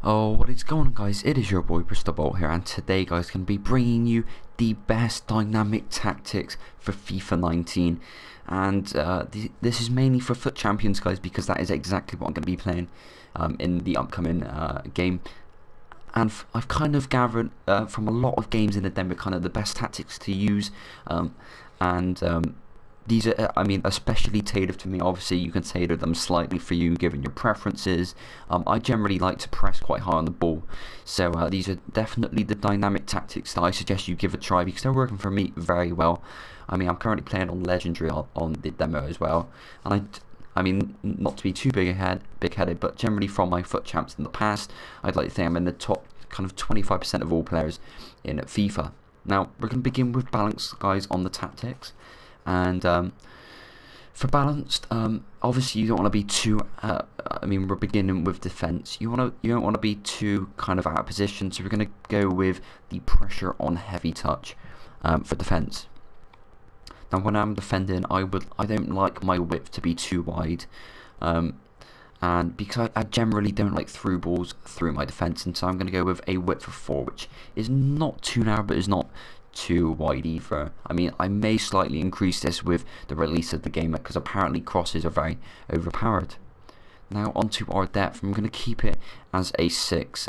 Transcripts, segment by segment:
Oh, what is going on, guys? It is your boy Bristol Bolt here, and today, guys, going to be bringing you the best dynamic tactics for FIFA 19. And this is mainly for FUT Champions, guys, because that is exactly what I'm going to be playing in the upcoming game. And I've kind of gathered from a lot of games in the demo kind of the best tactics to use, these are, I mean, especially tailored to me. Obviously, you can tailor them slightly for you, given your preferences. I generally like to press quite high on the ball, so these are definitely the dynamic tactics that I suggest you give a try because they're working for me very well. I mean, I'm currently playing on Legendary on the demo as well, and I mean, not to be too big-headed, but generally from my FUT champs in the past, I'd like to think I'm in the top kind of 25% of all players in FIFA. Now, we're going to begin with balance, guys, on the tactics. And for balanced, obviously you don't want to be too. I mean, we're beginning with defense. You don't want to be too kind of out of position. So we're going to go with the pressure on heavy touch for defense. Now, when I'm defending, I don't like my width to be too wide, and because I generally don't like through balls through my defense, and so I'm going to go with a width of 4, which is not too narrow, but is not too wide either. I mean, I may slightly increase this with the release of the game because apparently crosses are very overpowered. Now onto our depth. I'm going to keep it as a 6.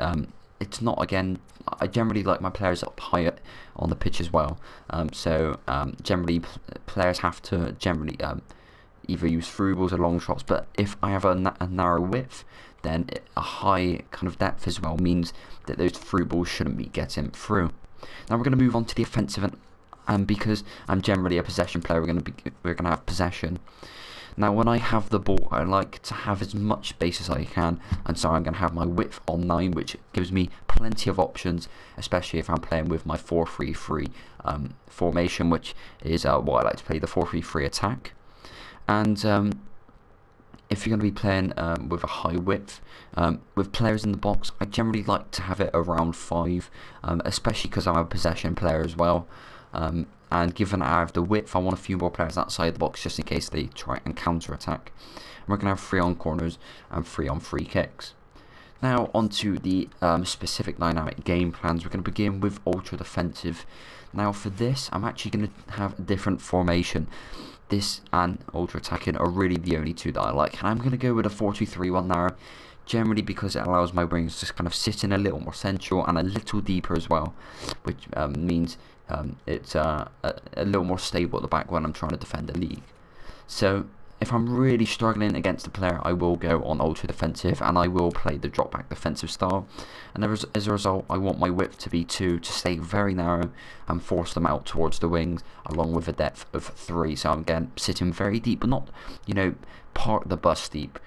It's not, again, I generally like my players up higher on the pitch as well. Generally players have to generally either use through balls or long shots, but if I have a narrow width, then a high kind of depth as well means that those through balls shouldn't be getting through. Now we're going to move on to the offensive, and because I'm generally a possession player, we're going to have possession. Now when I have the ball, I like to have as much space as I can, and so I'm going to have my width on 9, which gives me plenty of options, especially if I'm playing with my 4-3-3 formation, which is what I like to play, the 4-3-3 attack. And if you're going to be playing with a high width, with players in the box, I generally like to have it around 5, especially because I'm a possession player as well. And given I have the width, I want a few more players outside the box just in case they try and counter-attack. And we're going to have 3 on corners and 3 on free kicks. Now onto the specific dynamic game plans. We're going to begin with ultra defensive. Now for this, I'm actually going to have a different formation. This and ultra attacking are really the only two that I like, and I'm going to go with a 4-2-3-1 narrow, generally because it allows my wings to kind of sit in a little more central and a little deeper as well, which means it's a little more stable at the back when I'm trying to defend the league. So if I'm really struggling against a player, I will go on ultra defensive and I will play the drop back defensive style, and as a result I want my width to be 2 to stay very narrow and force them out towards the wings, along with a depth of 3, so I'm again sitting very deep, but not, you know, part the bus deep,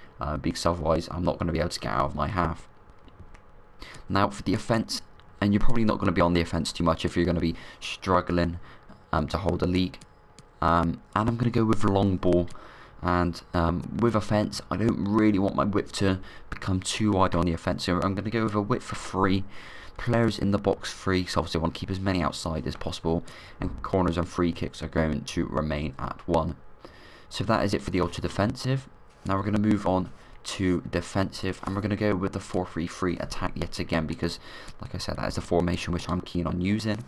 because otherwise I'm not going to be able to get out of my half. Now for the offense, and you're probably not going to be on the offense too much if you're going to be struggling to hold a league, and I'm going to go with long ball. And with offense, I don't really want my width to become too wide on the offense, so I'm going to go with a width of 3, players in the box 3, so obviously I want to keep as many outside as possible, and corners and free kicks are going to remain at 1. So that is it for the ultra defensive. Now we're going to move on to defensive, and we're going to go with the 4-3-3 attack yet again, because like I said, that is the formation which I'm keen on using.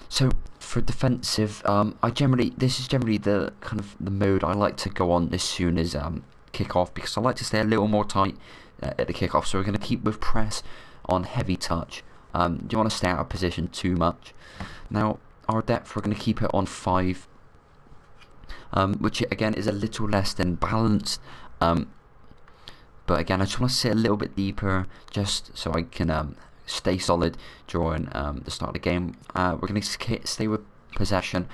So for defensive, this is generally the kind of the mode I like to go on as soon as kick-off, because I like to stay a little more tight at the kick-off. So we're going to keep with press on heavy touch. You don't want to stay out of position too much. Now our depth, we're going to keep it on 5, which again is a little less than balanced. But again, I just want to sit a little bit deeper just so I can stay solid during the start of the game. We're going to stay with possession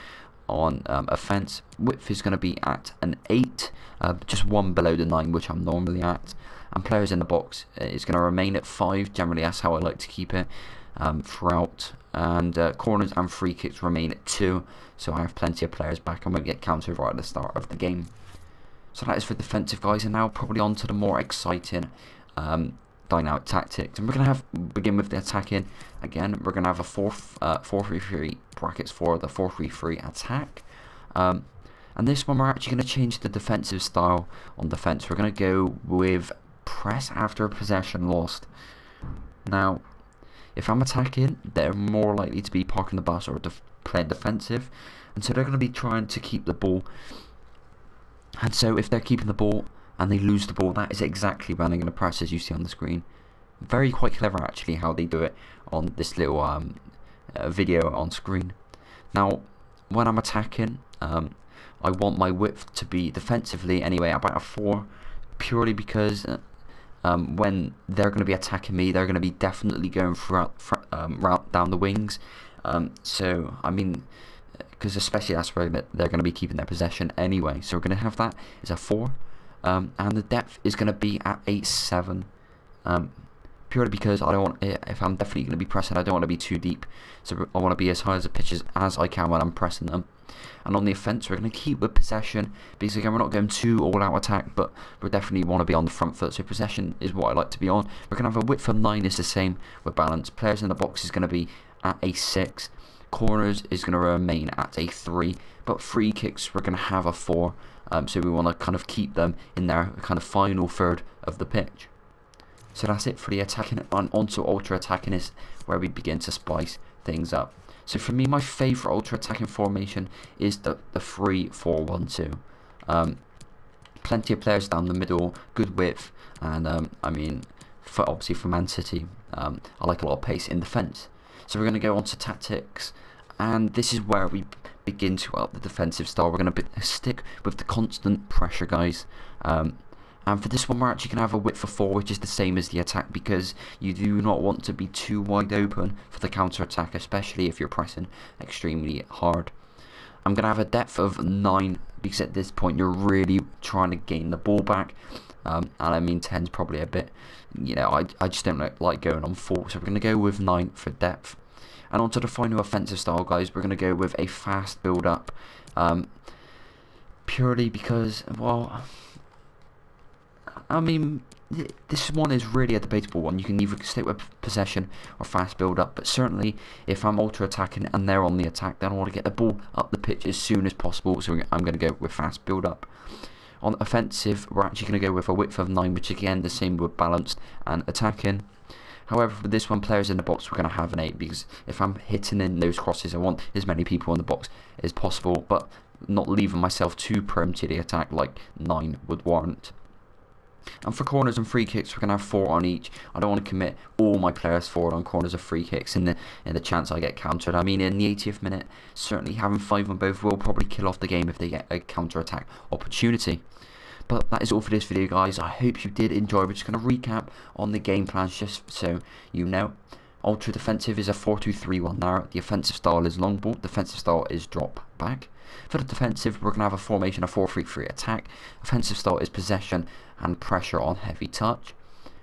on offense. Width is going to be at an 8, just 1 below the 9 which I'm normally at, and players in the box is going to remain at 5. Generally that's how I like to keep it throughout, and corners and free kicks remain at 2, so I have plenty of players back and won't get countered right at the start of the game. So that is for defensive, guys, and now probably on to the more exciting dynamic tactics, and we're going to begin with the attacking. Again, we're going to have a 4-3-3 brackets for the 4-3-3 attack, and this one we're actually going to change the defensive style on defense. We're going to go with press after a possession lost. Now, if I'm attacking, they're more likely to be parking the bus or playing defensive, and so they're going to be trying to keep the ball. And so if they're keeping the ball and they lose the ball, that is exactly when they're going to press, as you see on the screen. Very quite clever actually how they do it on this little video on screen. Now, when I'm attacking, I want my width to be defensively anyway about a 4, purely because when they're going to be attacking me, they're going to be definitely going route down the wings. So I mean, because especially that's where they're going to be keeping their possession anyway. So we're going to have that as a 4, and the depth is going to be at 8-7. Purely because I don't want, if I'm definitely going to be pressing, I don't want to be too deep. So I want to be as high as the pitches as I can when I'm pressing them. And on the offence, we're going to keep with possession, because again, we're not going too all-out attack, but we definitely want to be on the front foot. So possession is what I like to be on. We're going to have a width of 9 is the same with balance. Players in the box is going to be at a 6. Corners is going to remain at a 3. But free kicks, we're going to have a 4. So we want to kind of keep them in their kind of final third of the pitch. So that's it for the attacking, and onto ultra attacking is where we begin to spice things up. So for me, my favourite ultra attacking formation is the 3-4-1-2. Plenty of players down the middle, good width, and I mean, obviously for Man City, I like a lot of pace in defence. So we're going to go on to tactics, and this is where we begin to up the defensive style. We're going to stick with the constant pressure, guys. And for this one, we're actually going to have a width of 4, which is the same as the attack, because you do not want to be too wide open for the counter-attack, especially if you're pressing extremely hard. I'm going to have a depth of 9, because at this point you're really trying to gain the ball back. And I mean 10 is probably a bit, you know, I just don't like going on 4, so we're going to go with 9 for depth. And onto the final offensive style, guys, we're going to go with a fast build-up, purely because, well, I mean, this one is really a debatable one. You can either stick with possession or fast build-up, but certainly if I'm ultra attacking and they're on the attack, then I want to get the ball up the pitch as soon as possible, so I'm going to go with fast build-up. On offensive, we're actually going to go with a width of 9, which again, the same with balanced and attacking. However, for this one, players in the box, we're going to have an 8, because if I'm hitting in those crosses, I want as many people in the box as possible, but not leaving myself too prone to the attack like 9 would warrant. And for corners and free kicks, we're going to have 4 on each. I don't want to commit all my players forward on corners or free kicks in the chance I get countered. I mean, in the 80th minute, certainly having 5 on both will probably kill off the game if they get a counter-attack opportunity. But that is all for this video, guys. I hope you did enjoy. We're just going to recap on the game plans just so you know. Ultra defensive is a 4-2-3-1 now. The offensive style is long ball. Defensive style is drop back. For the defensive, we're going to have a formation of 4-3-3 attack. Offensive style is possession and pressure on heavy touch.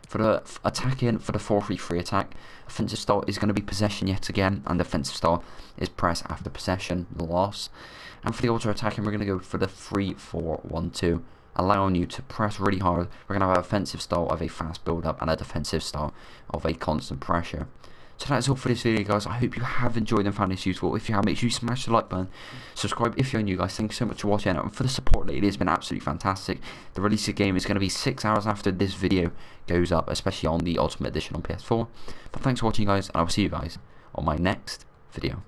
For the attacking, for the 4-3-3 attack, offensive style is going to be possession yet again, and defensive style is press after possession loss. And for the ultra attacking, we're going to go for the 3-4-1-2, allowing you to press really hard. We're going to have an offensive style of a fast build-up and a defensive style of a constant pressure. So that's all for this video, guys. I hope you have enjoyed and found this useful. If you have, make sure you smash the like button, subscribe if you're new, guys. Thank you so much for watching, and for the support lately, it's been absolutely fantastic. The release of the game is going to be 6 hours after this video goes up, especially on the Ultimate Edition on PS4. But thanks for watching, guys, and I will see you guys on my next video.